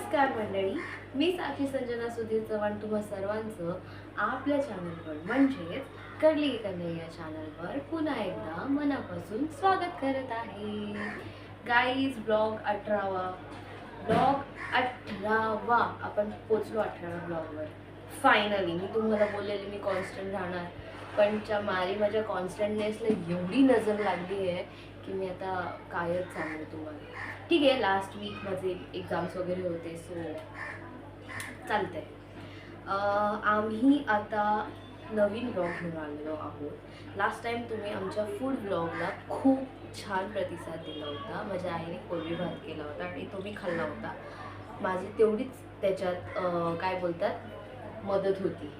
नमस्कार मंडळी, मी साक्षी संजना सुधीर चव्हाण तुम्हा सर्वांचं आपल्या चॅनलवर म्हणजेच करली की कन्हैया या चॅनलवर पुन्हा एकदा मनापासून स्वागत करत आहे. गाईज ब्लॉग 18वा आपण पोचलो 18व्या ब्लॉगवर. फायनली मी तुम्हाला बोललेले मी कॉन्स्टंट राहणार, पण माझ्या कॉन्स्टंटनेसला एवढी नजर लागली आहे की मी आता कायच सांगू तुम्हाला. ठीक आहे, लास्ट वीक माझे एक्झाम्स वगैरे होते, सो चालतंय. आम्ही आता नवीन ब्लॉग घेऊन आलेलो आहोत. लास्ट टाइम तुम्ही आमच्या फूड ब्लॉगला खूप छान प्रतिसाद दिला होता. माझ्या आईने कोळी भात केला होता आणि तो मी खाल्ला होता. माझी तेवढीच त्याच्यात काय बोलतात मदत होती.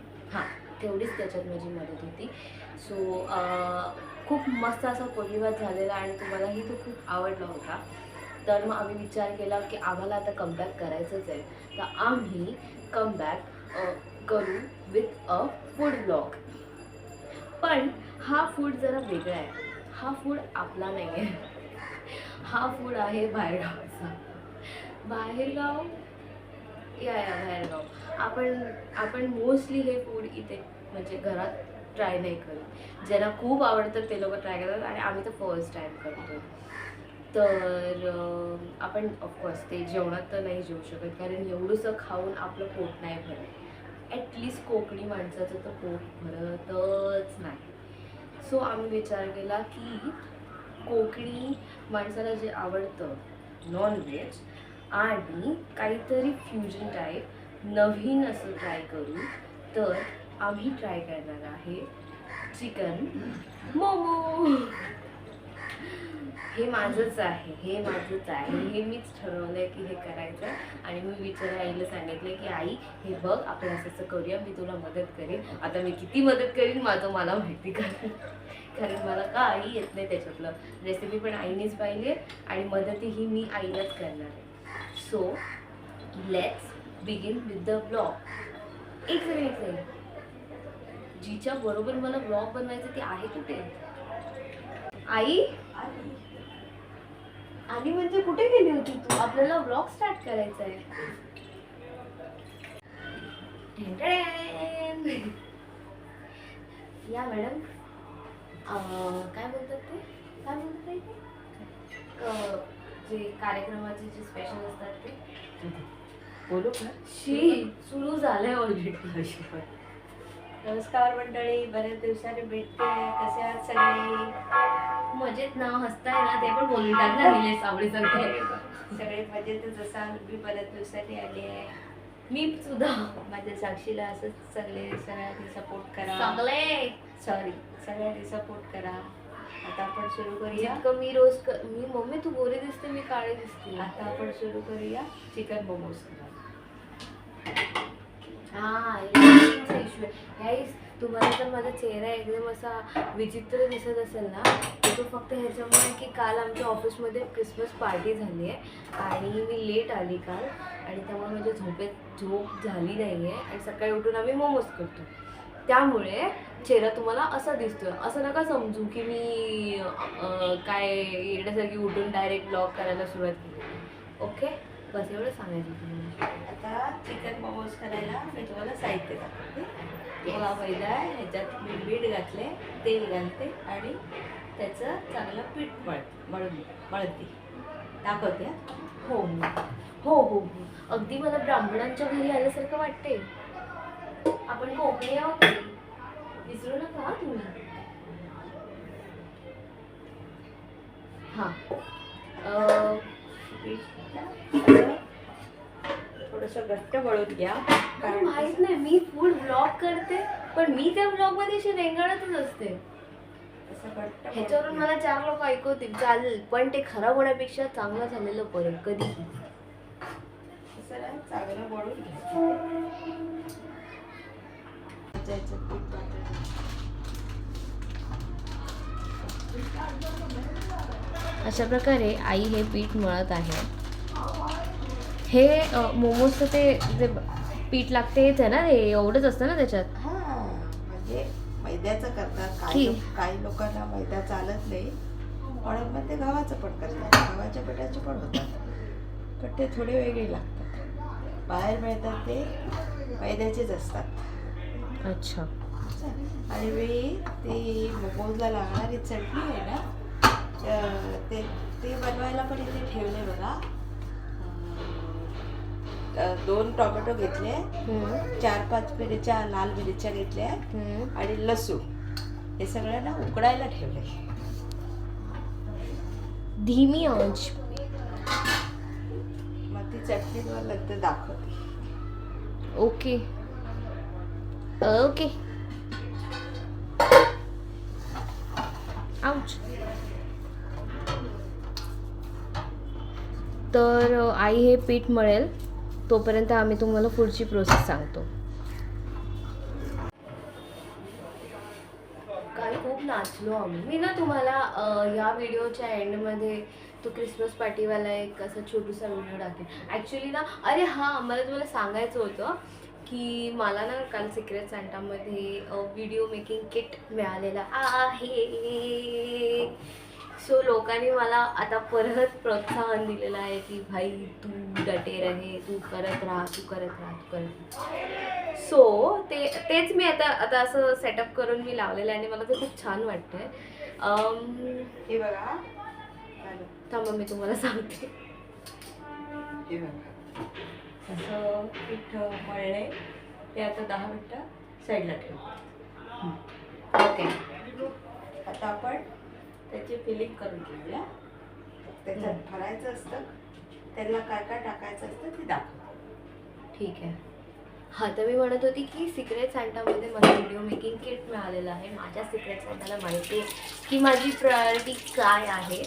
तेवढीच त्याच्यात माझी मदत होती. सो खूप मस्त असा कोळी भात झालेला आणि तुम्हालाही तो खूप आवडला होता. तर मग आम्ही विचार केला की आम्हाला आता कमबॅक करायचंच आहे, तर आम्ही कमबॅक करू विथ अ फूड ब्लॉग. पण हा फूड जरा वेगळा आहे. हा फूड आपला नाही आहे, हा फूड आहे बाहेरगावचा. बाहेरगाव बाहेरगाव आपण मोस्टली हे फूड इथे म्हणजे घरात ट्राय नाही करत. ज्यांना खूप आवडतं ते लोक ट्राय करतात आणि आम्ही तर फर्स्ट टाईम करतो. तर आपण ऑफकोर्स ते जेवणात तर नाही जेवू शकत, कारण एवढंसं खाऊन आपलं पोट नाही भरत. ॲटलिस्ट कोकणी माणसाचं तर पोट भरतच नाही. सो आम्ही विचार केला की कोकणी माणसाला जे आवडतं नॉनव्हेज आणि काहीतरी फ्युजन टाईप नवीन असं ट्राय करू. तर आम्ही ट्राय करणार आहे चिकन मोमो. हे माझंच आहे, हे मीच ठरवलं आहे की हे करायचं. आणि मी विचार आईला सांगितलं की आई हे बघ आपण असं करूया, मी तुला मदत करेन. आता मी किती मदत करीन माझं मला माहिती, कारण मला काही येत नाही त्याच्यातलं. रेसिपी पण आईनेच पाहिली आणि मदतही मी आईलाच करणार आहे. So let's begin with the blog. एक सेकंड, जिच्या बरोबर मला ब्लॉग बनवायचं ती आहे कुठे? आई आणि म्हणजे कुठे गेली होती तू? आपल्याला ब्लॉग स्टार्ट करायचा आहे. या मॅडम, काय बोलतात ते जे कार्यक्रमाचे जे स्पेशल असतात ते बोलू का? सुरू झालंय ऑलरेडी. नमस्कार मंडळी, बऱ्याच दिवसाने भेटते. कसे आहात सगळे? मजेत ना? हसताय ना? ते पण बोलून टाक ना. निलेश आवडी सांगते सगळे मजेतच असाल. मी बऱ्याच दिवसांनी आली आहे. मी सुद्धा. माझ्या साक्षीला असंच सगळ्यांनी सपोर्ट करा. सगळ्यांनी सपोर्ट करा. आता आपण सुरू करूया. मी मम्मी तू गोरी दिसते, मी काळे दिसते. आता आपण सुरू करूया चिकन मोमोज. इश्यू आहे. तुम्हाला तर माझा चेहरा एकदम असा विचित्र दिसत असेल ना, तो फक्त ह्याच्यामुळे की काल आमच्या ऑफिसमध्ये क्रिसमस पार्टी झाली आहे आणि मी लेट आली काल, आणि त्यामुळे माझ्या झोप झाली नाही आहे आणि सकाळी उठून आम्ही मोमोज करतो, त्यामुळे चेहरा तुम्हाला असा दिसतोय. असं नका समजू की मी काय येण्यासारखी उठून डायरेक्ट ब्लॉग करायला सुरुवात केली. ओके, बस एवढं सांगायचं तुम्हाला. आता चिकन मोमोज करायला मी तुम्हाला साहित्य दाखवते. मला मैदा आहे, ह्याच्यात मी मीठ घातले, तेल घालते आणि त्याचं चांगलं पीठ मळते दाखवते. हो हो हो हो, अगदी मला ब्राह्मणांच्या घरी आल्यासारखं वाटते. आपण कोकणी आहोत, विसरू नका तुम्ही. थोडंसं घट्ट मळून घ्या. माहित नाही, मी फूड ब्लॉग करते पण मी त्या ब्लॉग मध्ये अशी रेंगाळतच असते. ह्याच्यावरून मला 4 लोक ऐकवतील चालेल, पण ते खराब होण्यापेक्षा चांगलं झालेलं बरं. कधी चांगलं मळून अशा प्रकारे आई हे पीठ मळत आहे. हे मोमोजचं ते जे पीठ लागते हेच आहे ना, हे एवढंच असतं ना त्याच्यात? म्हणजे मैद्याचं करतात काही लोकांना मैदा चालत नाही, म्हणून मग ते गव्हाचं पण करतात. गव्हाच्या पिठाचे पण होतात, पण ते थोडे वेगळे लागतात. बाहेर मिळतात ते मैद्याचेच असतात. अच्छा. आणि मी ती मोमोजला लागणारी चटणी आहे ना, ते ते बनवायला पण इथे ठेवले बघा. 2 टोमॅटो घेतले, 4-5 मिरच्या, लाल मिरच्या घेतल्या आणि लसूण, हे सगळं ना उकडायला ठेवले. धीमी आंच. मग ती चटणी तुम्हाला नंतर दाखवते. Okay okay. आउच. तर आई हे पीठ मळेल तोपर्यंत आम्ही तुम्हाला पुढची प्रोसेस सांगतो. काल खूप नाचलो आम्ही. मी ना तुम्हाला या व्हिडिओच्या एंडमध्ये तो क्रिसमस पार्टीवाला एक असा छोटूसा व्हिडिओ टाकेल. ॲक्च्युली ना, अरे हां, मला तुम्हाला सांगायचं होतं की मला ना काल सिक्रेट सांटामध्ये व्हिडिओ मेकिंग किट मिळालेला आहे. सो लोकांनी मला आता परत प्रोत्साहन दिलेलं आहे की भाई तू डटे रहे, तू करत राहा, तू करत राहा. सो तेच मी आता असं सेटअप करून मी लावलेलं आहे आणि मला ते खूप छान वाटतंय. हे बघा, थांबा मी तुम्हाला सांगते. हे बघा, असं पीठ मळले ते आता 10 मिनिटं साईडला ठेवू. ओके. आता आपण त्याची फिलिंग करून घेऊया. त्याच्यात भरायचं असतं, त्याला काय काय टाकायचं असतं ते दाखव. ठीक आहे. हां, तर मी म्हणत होती की सिक्रेट सांटामध्ये मला व्हिडिओ मेकिंग किट मिळालेलं आहे. माझ्या सिक्रेट सांटाला माहिती आहे की माझी प्रायोरिटी काय आहे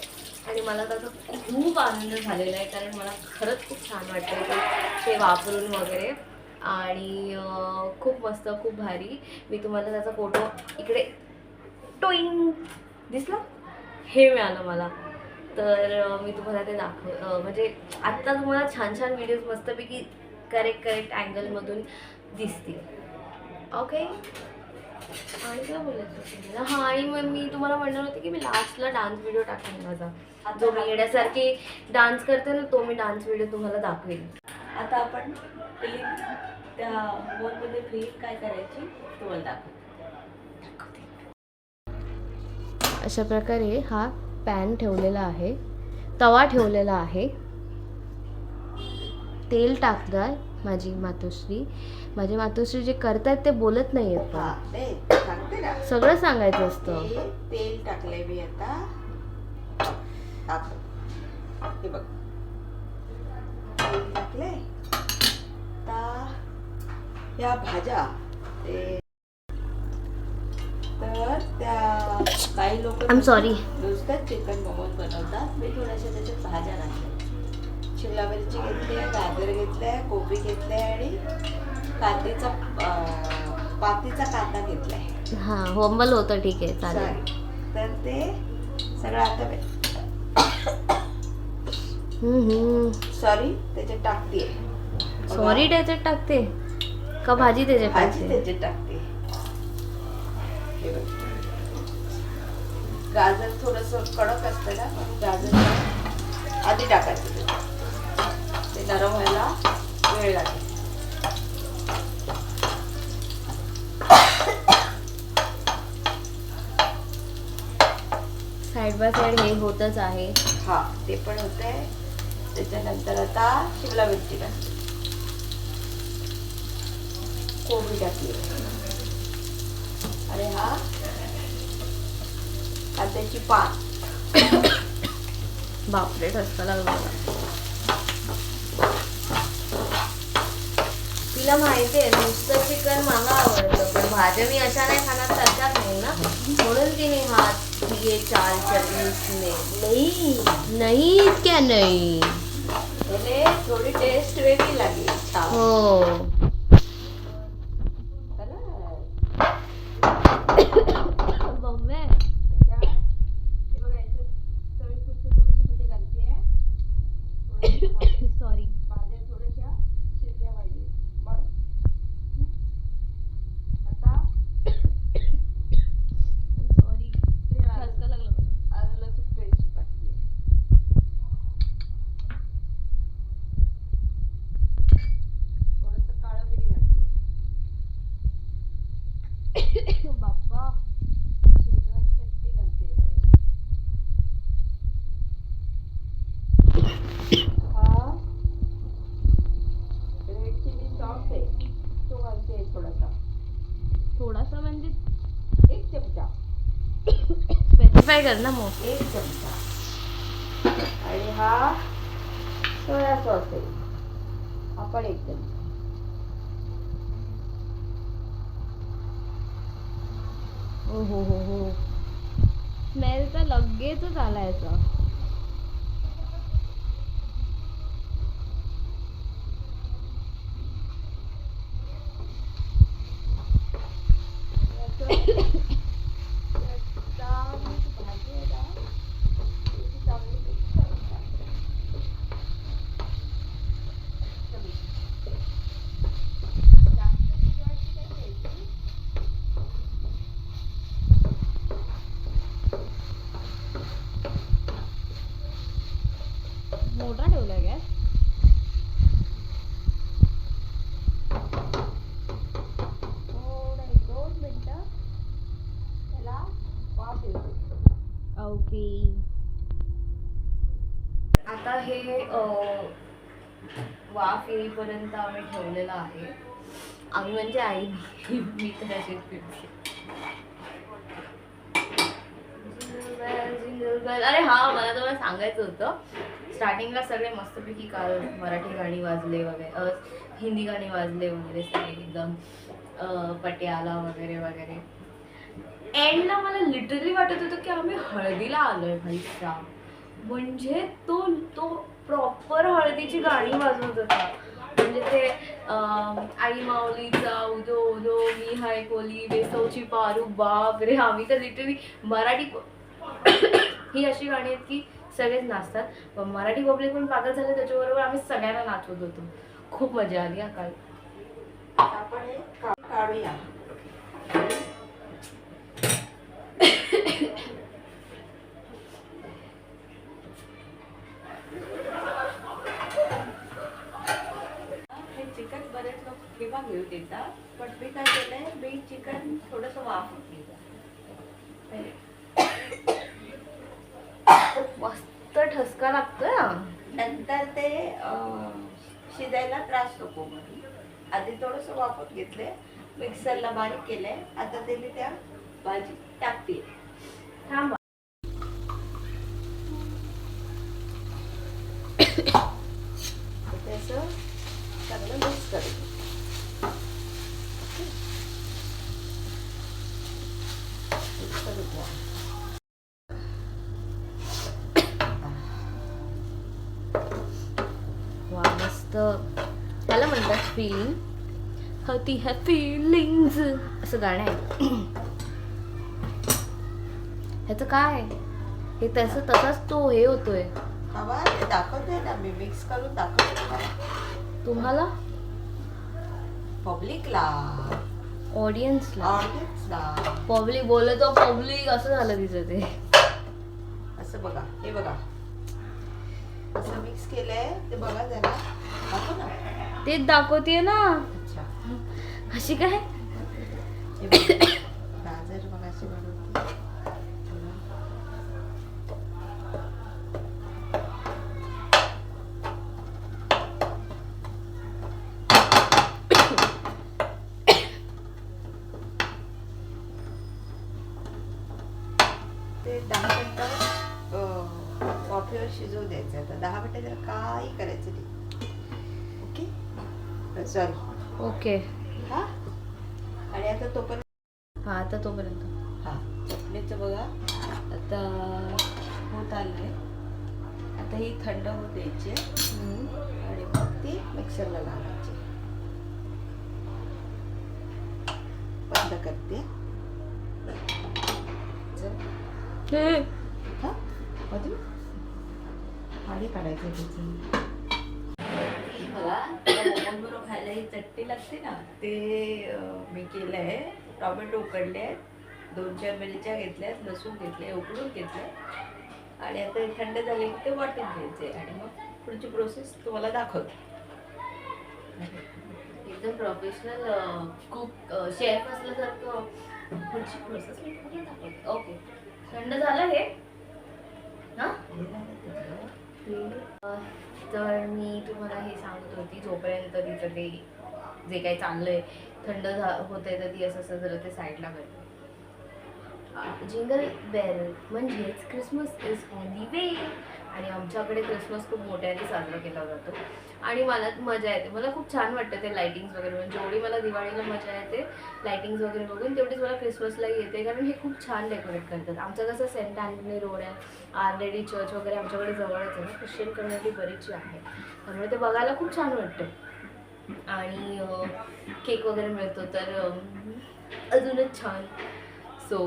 आणि मला त्याचा खूप आनंद झालेला आहे, कारण मला खरंच खूप छान वाटतं ते वापरून वगैरे. आणि खूप मस्त, खूप भारी. मी तुम्हाला त्याचा फोटो इकडे टोईंग दिसला, हे मिळालं मला. तर मी तुम्हाला ते म्हणजे आत्ता तुम्हाला छान छान व्हिडिओज मस्तपैकी करेक्ट अँगलमधून दिसतील. ओके. आणि काय बोलायचं? हां, आणि मग मी तुम्हाला म्हणणार होते की मी लास्टला डान्स व्हिडिओ टाकेन माझा, जो मी येण्यासारखे डान्स करते ना, तो मी डान्स व्हिडिओ तुम्हाला दाखवेल. आता आपण फिलिंग, त्या मोमोजमध्ये फिलिंग काय करायची तुम्हाला दाखवते. अशा प्रकारे हा पॅन ठेवलेला आहे, तवा ठेवलेला आहे, तेल टाकणार. माझी मातोश्री जे करतात ते बोलत नाही आहेत, पण सांगते ना, सगळं सांगायचं असतं. तेल टाकलंय मी आता. हे बघ, तेल टाकलंय. आता या भाज्या, तर त्या काही लोक आय एम सॉरी, नुसतं चिकन मोमोज बनवतात. मी थोड्याशा त्याच्यात भाज्या घातल्या. शिमला मिरची घेतली आहे, गाजर घेतलंय, कोबी घेतलंय आणि पातीचा कांदा घेतलाय. हां, होंबल होतं. ठीक आहे, चालेल. तर ते सगळं आता सॉरी त्याच्यात टाकते. सॉरी त्याच्यात टाकते का भाजी त्याच्यात टाकते? गाजर थोडस कडक असतं ना, म्हणून गाजर आधी टाकायचं. ते नरम व्हायला वेळ लागेल. साईड बाय साईड हे होतच आहे. हा, ते पण होतंय. त्याच्यानंतर आता शिमला मिरची टाकली, कोबी टाकली आणि हा कांद्याची पात. बापरे, ठसका लागला मला. तिला माहिती आहे नुसतं चिकन मला आवडतं, पण भाज्या मी अशा नाही खाणार, तशाच नाही ना, म्हणून तिने हात दिए 4 चटणीसने. नाही क्या नाही, थोडी टेस्ट वेगळी लागेल. हो. सॉरी, भाज्या थोड्याशा शिजल्या पाहिजे म्हणून. आता सॉरी, ठसका लागला मला. आलं लसूण पेस्ट टाकते. स्पेसिफाय कर ना मग. 1 चमचा. आणि हा सोया सॉस आहे, हा पण 1 चमचा. ओ हो स्मेल तर लगेचच आला याचा. मोठा ठेवलाय गॅस. थोडं 1-2 मिनिटं त्याला वाफ येऊ दे. ओके. आता हे वाफ येईपर्यंत आम्ही ठेवलेलं आहे. आम्ही म्हणजे आई नाही, मी तर अशीच फिरते. अरे हा, मला तुम्हाला सांगायचं होतं, स्टार्टिंगला सगळे मस्तपैकी काल मराठी गाणी वाजले वगैरे, हिंदी गाणी वाजले वगैरे सगळे एकदम पटियाला वगैरे वगैरे. एंडला मला लिटरली वाटत होतं की आम्ही हळदीला आलोय भाई साहब. म्हणजे तो तो प्रॉपर हळदीची गाणी वाजवत होता. म्हणजे ते आई माऊलीचा उदो उदो मी हाय कोली बेसवची पारू, बाप रे. आम्ही तर लिटरली मराठी ही अशी गाणी आहेत की सगळेच नाचतात, पण मराठी पब्लिक पण पागल झाले त्याच्याबरोबर. आम्ही सगळ्यांना नाचवत होतो. खूप मजा आली काल. आपण हे काढूया. हे चिकन बरेच लोक किंवा घेऊ देतात, पण मी काय केलंय, मी चिकन थोडंसं वाफवून घेतलं. मस्त ठसका लागतोय ना. नंतर ते शिजायला त्रास नको म्हणून आधी थोडंसं वाफवून घेतले, मिक्सरला बारीक केलंय. आता ते मी त्या भाजी टाकते. थांबा. ते असं चांगलं मिक्स करू. मिक्स करू द्या. वा मस्त. त्याला म्हणतात फिलिंग. होती है फिलिंग्स असं गाणं आहे. ह्याचं काय हे तसाच तो हे होतोय. हवा ते दाखवते ना, मी मिक्स करून दाखवते तुम्हाला पब्लिकला, ऑडियन्सला. पब्लिक बोलतो, पब्लिक असं झालं तिचं ते. असं बघा, हे बघा असं मिक्स केलंय ते बघा जरा, दाखव ना. तेच दाखवतेय ना. अच्छा, अशी काय. हे बघा, गाजर बघा अशी बनवते. ते 10 मिनिटं वाफेवर शिजवू द्यायचं. आता 10 मिनिटं जरा काही करायचं नाही. Okay, sorry. ओके. हा, आणि आता तोपर्यंत हा, आता तोपर्यंत हा चटणीचं बघा आता होत आलंय. आता ही थंड होऊ द्यायची आणि मग ती मिक्सरला लावायची. बंद करते. हा, अजून पाणी काढायचं त्याचं. बघा, बरोबर खायला ही चटणी लागते ना, ते मी केलंय. टोमॅटो उकडले, 2-4 मिरच्या घेतल्यात, लसूण घेतले, उकडून घेतले. आणि आता थंड झाले की ते वाटून घ्यायचे आणि मग पुढची प्रोसेस तुम्हाला दाखवते. एकदम प्रोफेशनल कुक शेफ असल्यासारखं पुढची प्रोसेस मी तुम्हाला दाखवते. ओके, थंड झालं हे. हा, तर मी तुम्हाला हे सांगत होती, जोपर्यंत तिचं ते जे काही चाललंय थंड होतंय तर ती असं जरा ते साईडला करते. जिंगल बेल म्हणजेच क्रिसमस इज ऑन दी वे. आणि आमच्याकडे क्रिसमस खूप मोठ्याने साजरा केला जातो आणि मला मजा येते. मला खूप छान वाटतं ते लायटिंग्स वगैरे. म्हणजे जेवढी मला दिवाळीला मजा येते लायटिंग्स वगैरे बघून, तेवढीच मला क्रिसमसलाही येते, कारण हे खूप छान डेकोरेट करतात. आमचं कसं सेंट अँटनी रोड आहे, आर लेडी चर्च वगैरे आमच्याकडे जवळच आहे ना, ख्रिश्चन कम्युनिटी बरीचशी आहे, त्यामुळे ते बघायला खूप छान वाटतं. आणि केक वगैरे मिळतो तर अजूनच छान. सो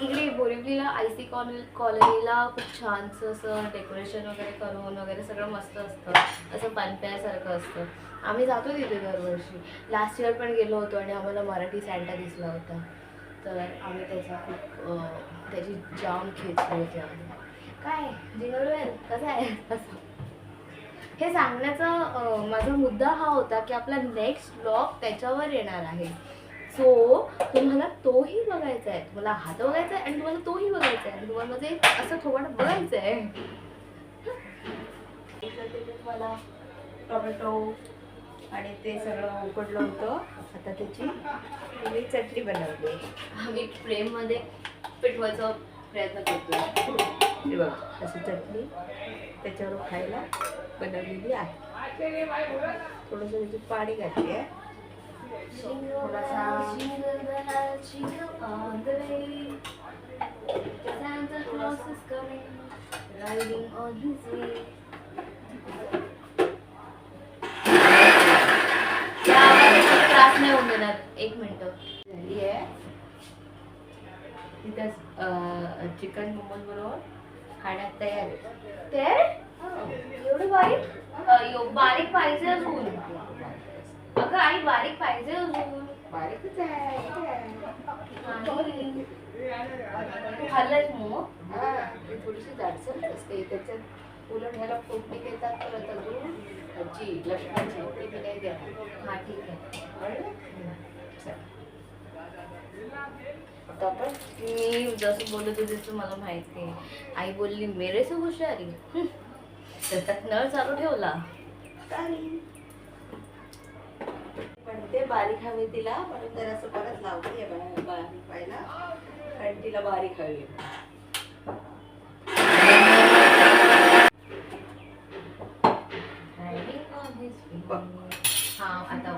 इकडे बोरिवलीला आयसी कॉलनीला खूप छानसं असं डेकोरेशन वगैरे करून वगैरे सगळं मस्त असतं, असं पानप्यासारखं असतं. आम्ही जातो तिथे दरवर्षी. लास्ट इयर पण गेलो होतो आणि आम्हाला मराठी सँटा दिसला होता, तर आम्ही त्याची जाम खेचली होती आम्ही. काय जिंगल बेल कसं आहे असं हे सांगण्याचा माझा मुद्दा हा होता की आपला नेक्स्ट ब्लॉग त्याच्यावर येणार आहे. सो तुम्हाला तोही बघायचा आहे, तुम्हाला हा तो बघायचा आहे आणि तुम्हाला तोही बघायचा आहे आणि तुम्हाला म्हणजे असं थोडं बघायचं आहे. मला टोमॅटो आणि ते सगळं उकडलं होतं. आता त्याची मी चटणी बनवली. आम्ही फ्रेममध्ये पिटवायचा प्रयत्न करतो. हे बघा अशी चटणी त्याच्यावर खायला बनवलेली आहे. थोडंसं त्याची पाणी घातली आहे. थोडासा त्रास नाही होऊन देणार. एक मिनिट झाली आहे. तिथं चिकन मोमोज बरोबर खाण्यात तयार आहे. ते एवढं बारीक पाहिजे अजून. अगं आई बारीक पाहिजे अजून. बारीकच आहे. खाल्लंच मग ती थोडीशी जाडसर असते. त्याच्यात उलट ह्याला फोडणी देतात परत अजून ह्याची लसणाची. ती मी नाही देणार. हा ठीक आहे. आता आपण मी जसं बोलत होते तसं मला माहिती आहे. आई बोलली मेरे से हुशारी, त्याच्यात नळ चालू ठेवला. पण ते बारीक हवे तिला, म्हणून जरासं परत लावते बारीक व्हायला, कारण तिला बारीक हवी. हा आता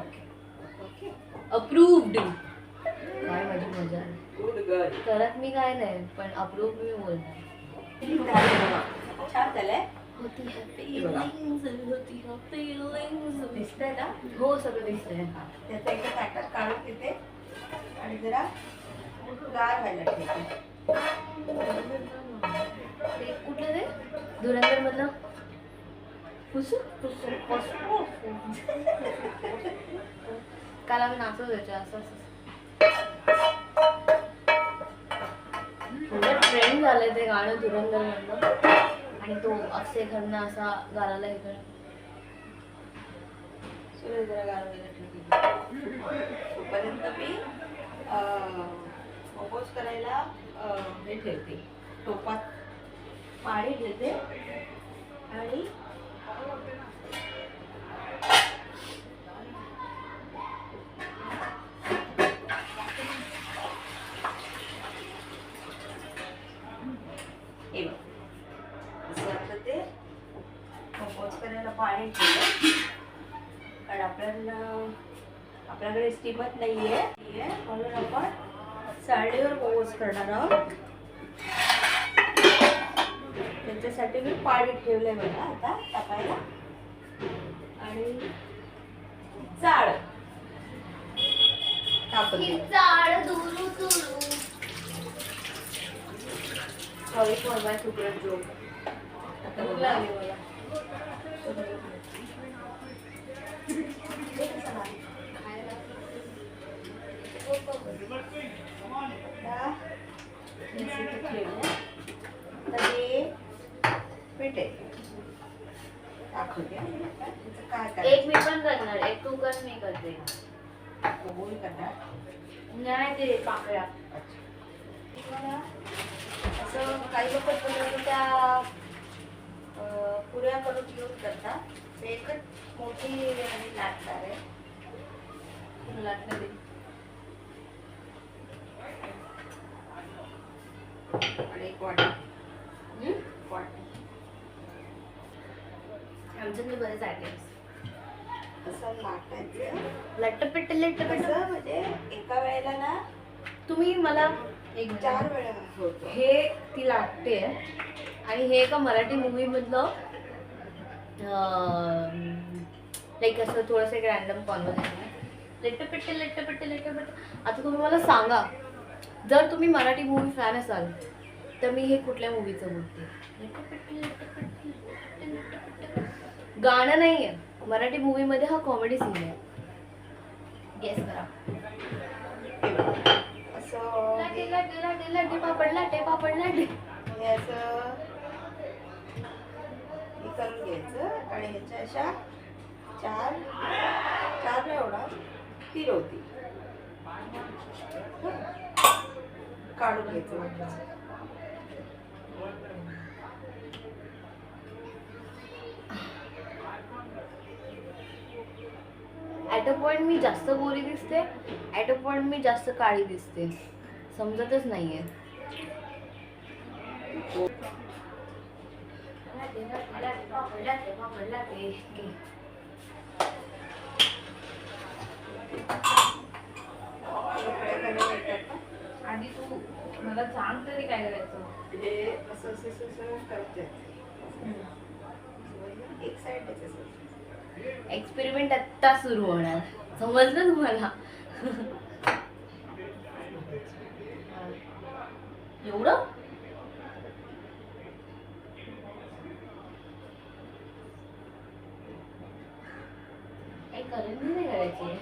ओके अप्रूव्ड. काय माझी मजा आहे. Good girl. करत मी काय नाही, पण अप्रूव्ड मी बोलणार. छान झालंय. होती है feelings, होती है feelings. दिसतंय ना? हो सगळं दिसतंय. त्याचं एका ताटात काढून तिथे आणि जरा गार व्हायला ठेवते. ते कुठलं ते धुरंधर मधलं काल आम्ही नाचत होतो असं ट्रेंड झालंय ते गाणं धुरंधर मधलं. आणि तो अक्षय खन्ना असा गाण्याला हे कर जरा गार व्हायला ठेवते. तोपर्यंत मी मोमोज करायला हे ठेवते. टोपात पाणी घेते आणि ते मोमोज करायला पाणी ठेवलं, कारण आपल्याकडे स्टीमच नाहीये, म्हणून आपण सारडीवर मोमोज करणार आहोत. त्याच्यासाठी मी पाणी ठेवलंय बघा आता टाकायला. आणि जाळ सॉरी फॉर माय सुग्रत जोक. आता भूक लागली मला. एक मी पण करणार, एक तू कर मी करते. नाही ते पाकळ्या असं काही लोक त्या पुऱ्या करून यूज करतात. ते एकच मोठी आणि लाटणार आहे. लाटणार आणि एक वाटी हम्म? वाटी आमच्याकडे बरेच आयटम्स. असं लाटायचं. लट्टपिट्ट लट्टपिट्ट. कसं म्हणजे एका वेळेला ना तुम्ही मला एक 4 वेळा होतं. हे ती लागते आणि हे एका मराठी मूवी मधलं लाईक असं थोडंसं एक रॅन्डम कॉन्व्हर्सेशन. लट्टपिट्ट लट्टपिट्ट लट्टपिट्ट. आता तुम्ही मला सांगा, जर तुम्ही मराठी मूवी फॅन असाल तर मी हे कुठल्या मूवीचं बोलते? लट्टपिट्ट लट्टपिट्ट लट्टपिट्ट लट्टपिट्ट. गाणं नाही आहे, मराठी मूवी मध्ये हा कॉमेडी सीन आहे. गेस करा. असं लाटे लाटे लाटे लाटे पापड लाटे पापड लाटे. हे असं हे करून घ्यायचं आणि ह्याच्या अशा 4 नाही होणार, 3 होती. काढून घ्यायचं वाटलं. ॲट अ पॉइंट मी जास्त गोरी दिसते, ॲट अ पॉइंट मी जास्त काळी दिसते. समजतच नाहीये. लाटे लाटे लाटे पापड लाटे पापड लाटे. आधी तू मला सांग तरी काय करायचं. हे असं असं असं असं करत जायचं. एक साईड त्याच्यासोबत एक्सपेरिमेंट आत्ता सुरू होणार. समजलं तुम्हाला? एवढं काही करंजी नाही करायची.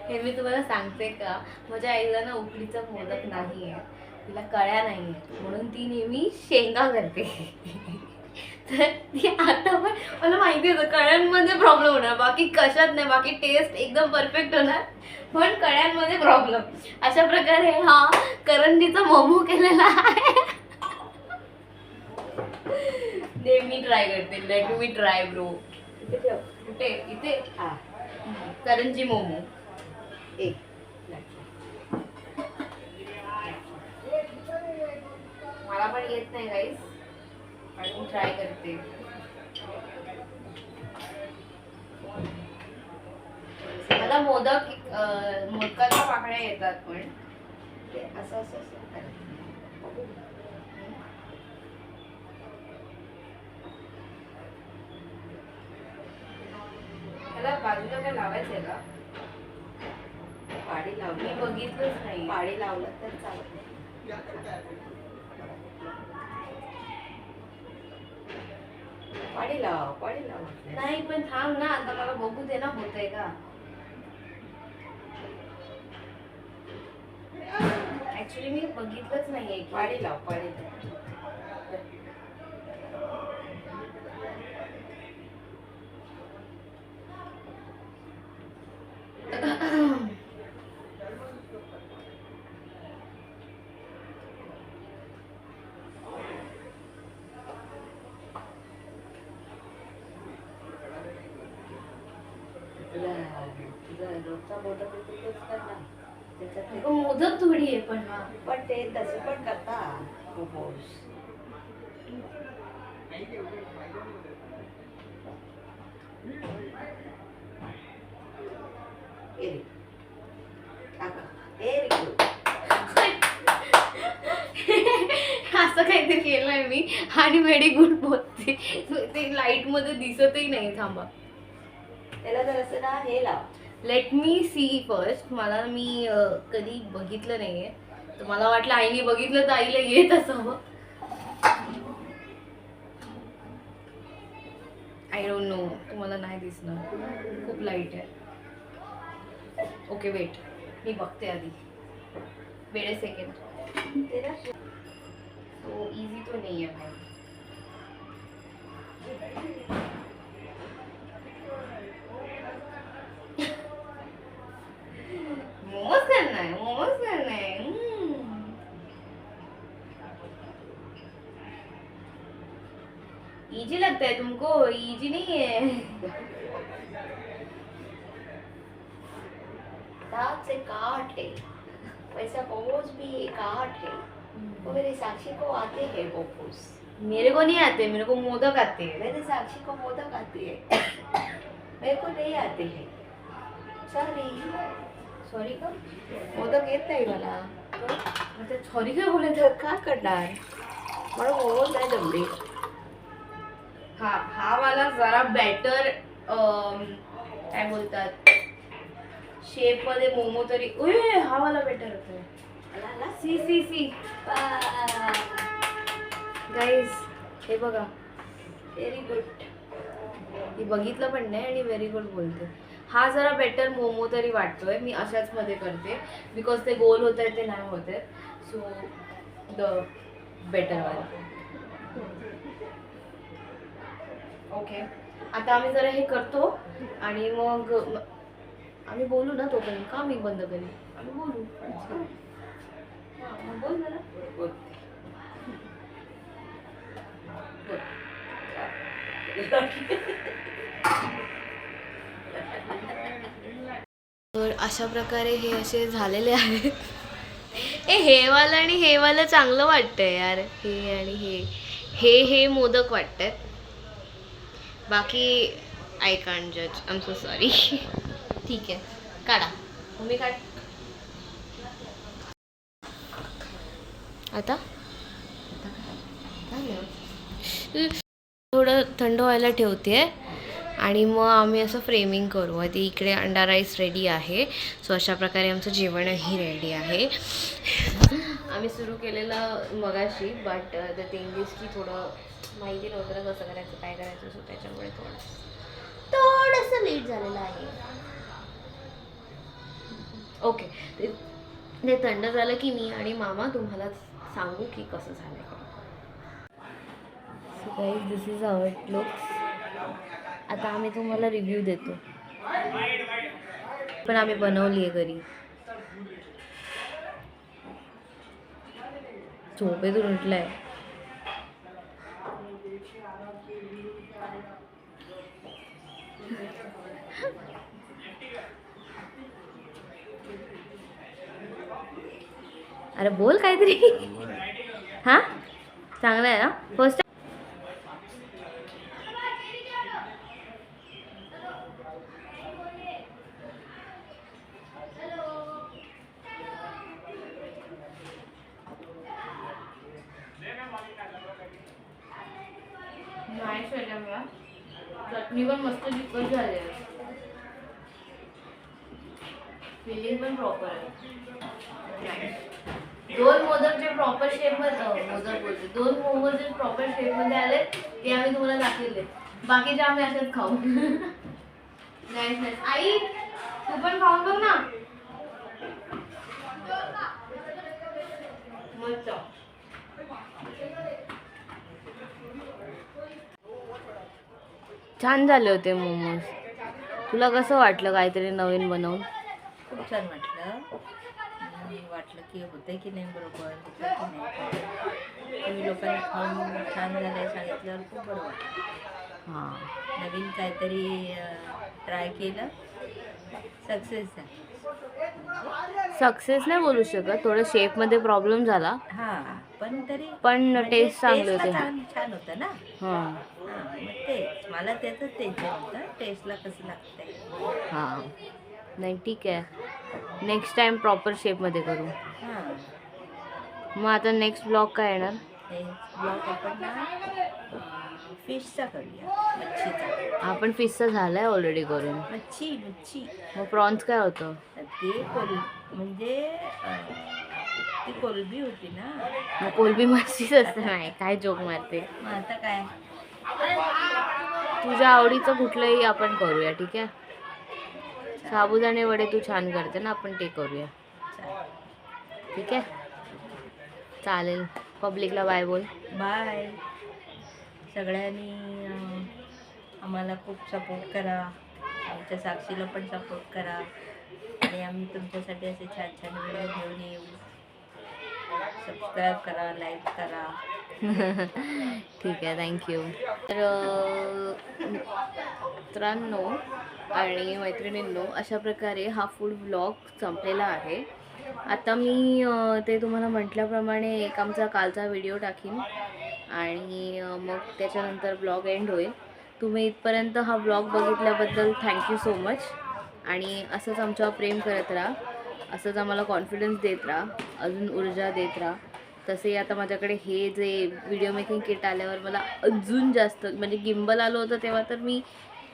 हे मी तुम्हाला सांगते का, माझ्या आईला ना उकडीचा मोदक नाही आहे, तिला कळ्या नाही आहे, म्हणून ती नेहमी शेंगा करते. तर ती आता पण मला माहिती होतं कळ्यांमध्ये प्रॉब्लेम होणार, बाकी कशात नाही, बाकी टेस्ट एकदम परफेक्ट होणार, पण कळ्यांमध्ये प्रॉब्लेम. अशा प्रकारे हा करंजीचा मोमो केलेला आहे. ते मी ट्राय करते. Let me try bro. इथे ठेव. कुठे? इथे हा करंजी मोमो. एक मला पण येत नाही गाईस, पण मी ट्राय करते. मला मोदकाच्या पाकळ्या येतात, पण ते असं असं असं करायचं. त्याला बाजूला काय लावायचंय का? पाडी मी लावली बघितलंच नाही. पाडी लावलं तर चालतं. पाडी लाव नाही पण थांब ना, आता मला बघू दे ना होतंय का. ऍक्च्युली मी बघितलंच नाहीये की पाडी लाव. तुझा रोजचा मोदक तूच कर ना. त्याच्यात अगं, मोदक थोडी आहे पण हा. पण ते तसे पण करता मोमोज. असं काहीतरी केलंय मी आणि व्हेरी गुड बोलते. ते लाईट मध्ये दिसतही नाही. थांबा, त्याला जर असं ना हे लाव. Let me see first. मी कधी बघितलं नाहीये, तर मला वाटलं आईने बघितलं तर आईला येत असावं. आय डोंट नो, तुम्हाला नाही दिसणार, खूप लाईट आहे. ओके वेट, मी बघते आधी. Weight a second. ते ना तो इजी तो नहीं है भाई. मोमोज करना है. इजी लगता है तुमको? इजी नहीं है. दांत से काट है, वैसा मोमोज भी एक आर्ट है. वो मेरे साक्षी को आते हैं मोमोज. मेरे को नहीं आते, मेरे को मोदक आते हैं. मेरे साक्षी को मोदक आते हैं, मेरे को नहीं आते हैं. सॉरी का मोदक येत नाही मला. आता सॉरी काय बोलले तर काय करणार. मला मोमोज नाही जमले. हा वाला जरा बेटर काय बोलतात शेप मध्ये मोमो तरी. हा वाला बेटर होतोय. सी गाईज हे बघा. Very good. मी बघितलं पण नाही आणि व्हेरी गुड बोलते. हा जरा बेटर मोमो तरी वाटतोय. मी अशाच मध्ये करते बिकॉज ते गोल होत आहे ते नाही होत आहे. सो द बेटर वाला. ओके आता आम्ही जरा हे करतो आणि मग आम्ही बोलू ना तोपर्यंत. का मी बंद करेन? आम्ही बोलू. बोल जरा. बोल. तर अशा प्रकारे हे असे झालेले आहेत. हे वाला आणि हे वाला चांगलं वाटतंय यार. हे आणि हे मोदक वाटतात. बाकी आय कांट जज. I am so sorry. ठीक आहे काढा. तुम्ही काढ. आता थोडं थंड व्हायला ठेवते आणि मग आम्ही असं फ्रेमिंग करू. आधी इकडे अंडा राईस रेडी आहे. सो अशा प्रकारे आमचं जेवणही रेडी आहे. आम्ही सुरू केलेलं मगाशी बट द थिंग इज की थोडं माहिती नव्हतं कसं करायचं काय करायचं. सो त्याच्यामुळे थोडंसं लेट झालेलं आहे. ओके ते थंड झालं की मी आणि मामा तुम्हाला सांगू की कसं झालं. So guys this is how it looks. आता आम्ही तुम्हाला रिव्ह्यू देतो. पण आम्ही बनवली आहे घरी. झोपेतून उठलाय. अरे बोल काहीतरी. हा चांगला आहे ना. फर्स्ट चटणी पण मस्त चिकट झाली आहे. फिलिंग पण प्रॉपर आहे. दोन मोदक जे प्रॉपर शेप मध्ये मोदक बोलते. दोन मोमोज जे प्रॉपर शेप मध्ये आले ते आम्ही तुम्हाला दाखवले. बाकीचे आम्ही असेच खाऊ. Nice nice. आई तू पण खाऊन बघ ना. मस्त. छान झाले होते मोमोज. तुला कसं वाटलं काहीतरी नवीन बनवून? खूप छान वाटलं. वाटलं की होतंय की नाही बरोबर, होतं की नाही. तुम्ही लोकांनी खाऊन छान झालंय सांगितल्यावर खूप बरं वाटलं. हां नवीन काहीतरी ट्राय केलं, सक्सेस झालं. सक्सेस नाही बोलू शकत. थोडं शेपमध्ये प्रॉब्लेम झाला. हां पण तरी पण टेस्ट चांगले होते. छान होतं ना. हां मग तेच मला त्याचंच टेन्शन होतं, टेस्टला कसं लागतंय. हां नाही ठीक आहे. नेक्स्ट टाइम प्रॉपर शेपमध्ये करू. हां मग आता नेक्स्ट ब्लॉग काय येणार? नेक्स्ट ब्लॉग आपण ना फिशचा करूया, मच्छीचा. आपण फिशचा झालाय ऑलरेडी करून. मच्छी मग प्रॉन्स काय होतं? ते म्हणजे ती कोलबी होती ना. मग कोलबी मच्छीच असते. नाही काय जोक मारते. मग आता काय तुझ्या आवडीचं कुठलंही आपण करूया. ठीक आहे. साबुदाणे वडे तू छान करते ना, आपण ते करूया. ठीक आहे चालेल. पब्लिकला बाय बोल. बाय. सगळ्यांनी आम्हाला खूप सपोर्ट करा. आमच्या साक्षीला पण सपोर्ट करा आणि आम्ही तुमच्यासाठी असे छान छान व्हिडिओ घेऊन येऊ. सबस्क्राईब करा, लाईक करा. ठीक आहे, थँक्यू. तर मित्रांनो आणि मैत्रिणींनो, अशा प्रकारे हा फूड ब्लॉग संपलेला आहे. आता मी ते तुम्हाला म्हटल्याप्रमाणे एक आमचा कालचा व्हिडिओ टाकीन आणि मग त्याच्यानंतर ब्लॉग एंड होईल. तुम्ही इथपर्यंत हा ब्लॉग बघितल्याबद्दल थँक्यू सो मच. आणि असंच आमच्यावर प्रेम करत राहा, असंच आम्हाला कॉन्फिडन्स देत राहा, अजून ऊर्जा देत राहा. तसे आता माझ्याकडे हे जे व्हिडिओ मेकिंग किट आल्यावर मला अजून जास्त, म्हणजे गिम्बल आलं होतं तेव्हा तर मी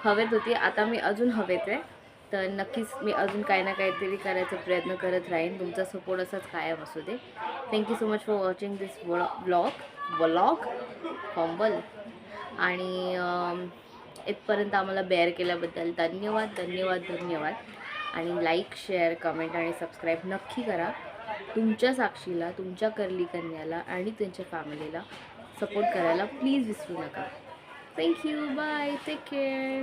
हवेत होती, आता मी अजून हवेत आहे. तर नक्कीच मी अजून काही ना काहीतरी करायचा प्रयत्न करत राहीन. तुमचा सपोर्ट असाच कायम असू दे. Thank you so much for watching this vlog फॉम्बल. आणि इथपर्यंत आम्हाला बेअर केल्याबद्दल धन्यवाद धन्यवाद धन्यवाद. आणि लाईक, शेअर, कमेंट आणि सबस्क्राईब नक्की करा. तुमच्या साक्षीला, तुमच्या कर्ली कन्याला आणि त्यांच्या फॅमिलीला सपोर्ट करायला प्लीज विसरू नका. Thank you, bye, take care.